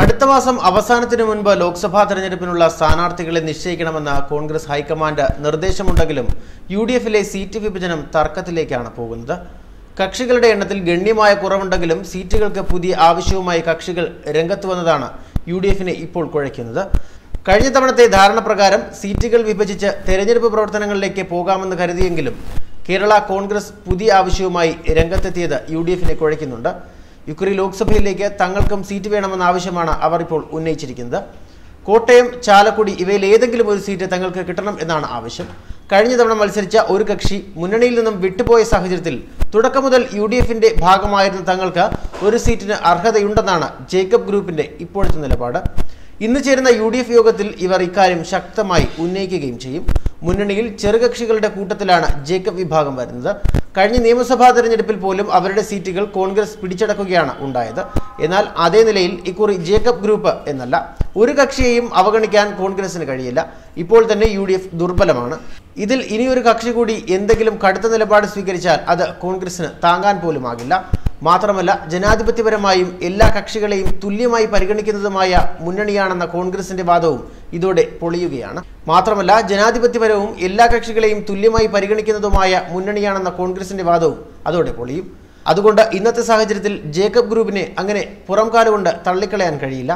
അടുത്ത മാസം അവസാനത്തിനു മുൻപ് ലോക്സഭാ തെരഞ്ഞെടുപ്പിനുള്ള സ്ഥാനാർത്ഥികളെ നിശ്ചയിക്കണമെന്ന കോൺഗ്രസ് ഹൈക്കമാൻഡ് നിർദ്ദേശമുണ്ടെങ്കിലും യുഡിഎഫിലെ സീറ്റ് വിഭജനം തർക്കത്തിലേക്കാണ് പോകുന്നത്. കക്ഷികളുടെ എണ്ണത്തിൽ ഗണ്യമായ കുറവുണ്ടെങ്കിലും സീറ്റുകൾക്ക് പുതിയ ആവശ്യവുമായി കക്ഷികൾ രംഗത്ത് വന്നതാണ് യുഡിഎഫിനെ ഇപ്പോൾ കുഴയ്ക്കുന്നത്. കഴിഞ്ഞ തവണത്തെ ധാരണ പ്രകാരം സീറ്റുകൾ വിഭജിച്ച് തെരഞ്ഞെടുപ്പ് പ്രവർത്തനങ്ങളിലേക്ക് പോകാമെന്ന് കരുതിയെങ്കിലും കേരള കോൺഗ്രസ് പുതിയ ആവശ്യവുമായി രംഗത്തെത്തിയത് യുഡിഎഫിനെ കുഴയ്ക്കുന്നുണ്ട്. ഇക്കുറി ലോക്സഭയിലേക്ക് തങ്ങൾക്കും സീറ്റ് വേണമെന്ന ആവശ്യമാണ് അവർ ഇപ്പോൾ ഉന്നയിച്ചിരിക്കുന്നത്. കോട്ടയം, ചാലക്കുടി ഇവയിൽ ഏതെങ്കിലും ഒരു സീറ്റ് തങ്ങൾക്ക് കിട്ടണം എന്നാണ് ആവശ്യം. കഴിഞ്ഞ തവണ മത്സരിച്ച ഒരു കക്ഷി മുന്നണിയിൽ നിന്നും വിട്ടുപോയ സാഹചര്യത്തിൽ തുടക്കം മുതൽ യുഡിഎഫിന്റെ ഭാഗമായിരുന്ന തങ്ങൾക്ക് ഒരു സീറ്റിന് അർഹതയുണ്ടെന്നാണ് ജേക്കബ് ഗ്രൂപ്പിന്റെ ഇപ്പോഴത്തെ നിലപാട്. ഇന്ന് ചേരുന്ന യുഡിഎഫ് യോഗത്തിൽ ഇവർ ഇക്കാര്യം ശക്തമായി ഉന്നയിക്കുകയും ചെയ്യും. മുന്നണിയിൽ ചെറുകക്ഷികളുടെ കൂട്ടത്തിലാണ് ജേക്കബ് വിഭാഗം വരുന്നത്. കഴിഞ്ഞ നിയമസഭാ തെരഞ്ഞെടുപ്പിൽ പോലും അവരുടെ സീറ്റുകൾ കോൺഗ്രസ് പിടിച്ചടക്കുകയാണ് ഉണ്ടായത്. എന്നാൽ അതേ നിലയിൽ ഇക്കുറി ജേക്കബ് ഗ്രൂപ്പ് എന്നല്ല, ഒരു കക്ഷിയെയും അവഗണിക്കാൻ കോൺഗ്രസിന് കഴിയില്ല. ഇപ്പോൾ തന്നെ യുഡിഎഫ് ദുർബലമാണ്. ഇതിൽ ഇനിയൊരു കക്ഷി കൂടി എന്തെങ്കിലും കടുത്ത നിലപാട് സ്വീകരിച്ചാൽ അത് കോൺഗ്രസിന് താങ്ങാൻ പോലുമാകില്ല. മാത്രമല്ല, ജനാധിപത്യപരമായും എല്ലാ കക്ഷികളെയും തുല്യമായി പരിഗണിക്കുന്നതുമായ മുന്നണിയാണെന്ന കോൺഗ്രസിന്റെ വാദവും ഇതോടെ പൊളിയുകയാണ്. മാത്രമല്ല, ജനാധിപത്യപരവും എല്ലാ കക്ഷികളെയും തുല്യമായി പരിഗണിക്കുന്നതുമായ മുന്നണിയാണെന്ന കോൺഗ്രസിന്റെ വാദവും അതോടെ പൊളിയും. അതുകൊണ്ട് ഇന്നത്തെ സാഹചര്യത്തിൽ ജേക്കബ് ഗ്രൂപ്പിനെ അങ്ങനെ പുറംകാലുകൊണ്ട് തള്ളിക്കളയാൻ കഴിയില്ല.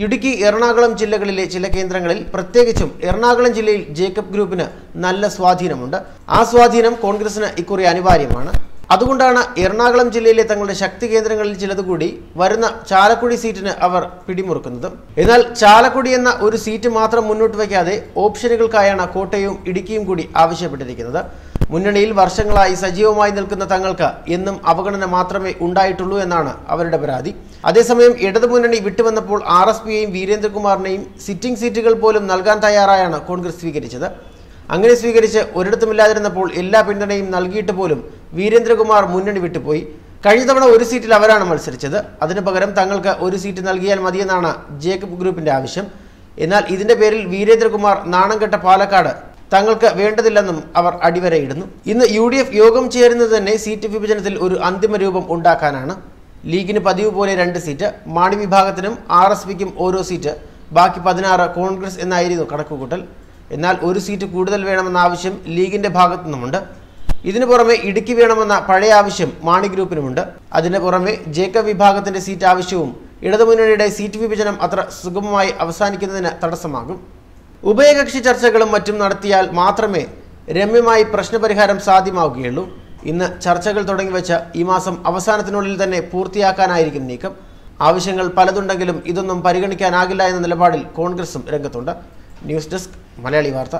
ഇടുക്കി, എറണാകുളം ജില്ലകളിലെ ചില കേന്ദ്രങ്ങളിൽ, പ്രത്യേകിച്ചും എറണാകുളം ജില്ലയിൽ ജേക്കബ് ഗ്രൂപ്പിന് നല്ല സ്വാധീനമുണ്ട്. ആ സ്വാധീനം കോൺഗ്രസിന് ഇക്കുറി അനിവാര്യമാണ്. അതുകൊണ്ടാണ് എറണാകുളം ജില്ലയിലെ തങ്ങളുടെ ശക്തി കേന്ദ്രങ്ങളിൽ ചിലതുകൂടി വരുന്ന ചാലക്കുടി സീറ്റിന് അവർ പിടിമുറുക്കുന്നത്. എന്നാൽ ചാലക്കുടി എന്ന ഒരു സീറ്റ് മാത്രം മുന്നോട്ട് വയ്ക്കാതെ ഓപ്ഷനുകൾക്കായാണ് കോട്ടയവും ഇടുക്കിയും കൂടി ആവശ്യപ്പെട്ടിരിക്കുന്നത്. മുന്നണിയിൽ വർഷങ്ങളായി സജീവമായി നിൽക്കുന്ന തങ്ങൾക്ക് എന്നും അവഗണന മാത്രമേ ഉണ്ടായിട്ടുള്ളൂ എന്നാണ് അവരുടെ പരാതി. അതേസമയം ഇടതുമുന്നണി വിട്ടുവന്നപ്പോൾ RSPയെയും വീരേന്ദ്രകുമാറിനെയും സിറ്റിംഗ് സീറ്റുകൾ പോലും നൽകാൻ തയ്യാറായാണ് കോൺഗ്രസ് സ്വീകരിച്ചത്. അങ്ങനെ സ്വീകരിച്ച് ഒരിടത്തുമില്ലാതിരുന്നപ്പോൾ എല്ലാ പിന്തുണയും നൽകിയിട്ട് പോലും വീരേന്ദ്രകുമാർ മുന്നണി വിട്ടുപോയി. കഴിഞ്ഞ തവണ ഒരു സീറ്റിൽ അവരാണ് മത്സരിച്ചത്. അതിനു പകരം തങ്ങൾക്ക് ഒരു സീറ്റ് നൽകിയാൽ മതിയെന്നാണ് ജേക്കബ് ഗ്രൂപ്പിന്റെ ആവശ്യം. എന്നാൽ ഇതിന്റെ പേരിൽ വീരേന്ദ്രകുമാർ നാണംകെട്ട പാലക്കാട് തങ്ങൾക്ക് വേണ്ടതില്ലെന്നും അവർ അടിവരയിടുന്നു. ഇന്ന് യുഡിഎഫ് യോഗം ചേരുന്നത് തന്നെ സീറ്റ് വിഭജനത്തിൽ ഒരു അന്തിമ രൂപം ഉണ്ടാക്കാനാണ്. ലീഗിന് പതിവ് പോലെ 2 സീറ്റ്, മാണി വിഭാഗത്തിനും RSPക്കും ഓരോ സീറ്റ്, ബാക്കി 16 കോൺഗ്രസ് എന്നായിരുന്നു കണക്കുകൂട്ടൽ. എന്നാൽ ഒരു സീറ്റ് കൂടുതൽ വേണമെന്ന ആവശ്യം ലീഗിന്റെ ഭാഗത്തു നിന്നുമുണ്ട്. ഇതിനു പുറമെ ഇടുക്കി വേണമെന്ന പഴയ ആവശ്യം മാണി ഗ്രൂപ്പിനുമുണ്ട്. അതിന് പുറമെ ജേക്കബ് വിഭാഗത്തിന്റെ സീറ്റ് ആവശ്യവും ഇടതുമുന്നണിയുടെ സീറ്റ് വിഭജനം അത്ര സുഗമമായി അവസാനിക്കുന്നതിന് തടസ്സമാകും. ഉഭയകക്ഷി ചർച്ചകളും മറ്റും നടത്തിയാൽ മാത്രമേ രമ്യമായി പ്രശ്നപരിഹാരം സാധ്യമാവുകയുള്ളൂ. ഇന്ന് ചർച്ചകൾ തുടങ്ങിവെച്ച ഈ മാസം അവസാനത്തിനുള്ളിൽ തന്നെ പൂർത്തിയാക്കാനായിരിക്കും നീക്കം. ആവശ്യങ്ങൾ പലതുണ്ടെങ്കിലും ഇതൊന്നും പരിഗണിക്കാനാകില്ല എന്ന നിലപാടിൽ കോൺഗ്രസും രംഗത്തുണ്ട്. ന്യൂസ് ഡെസ്ക്, മലയാളി വാർത്ത.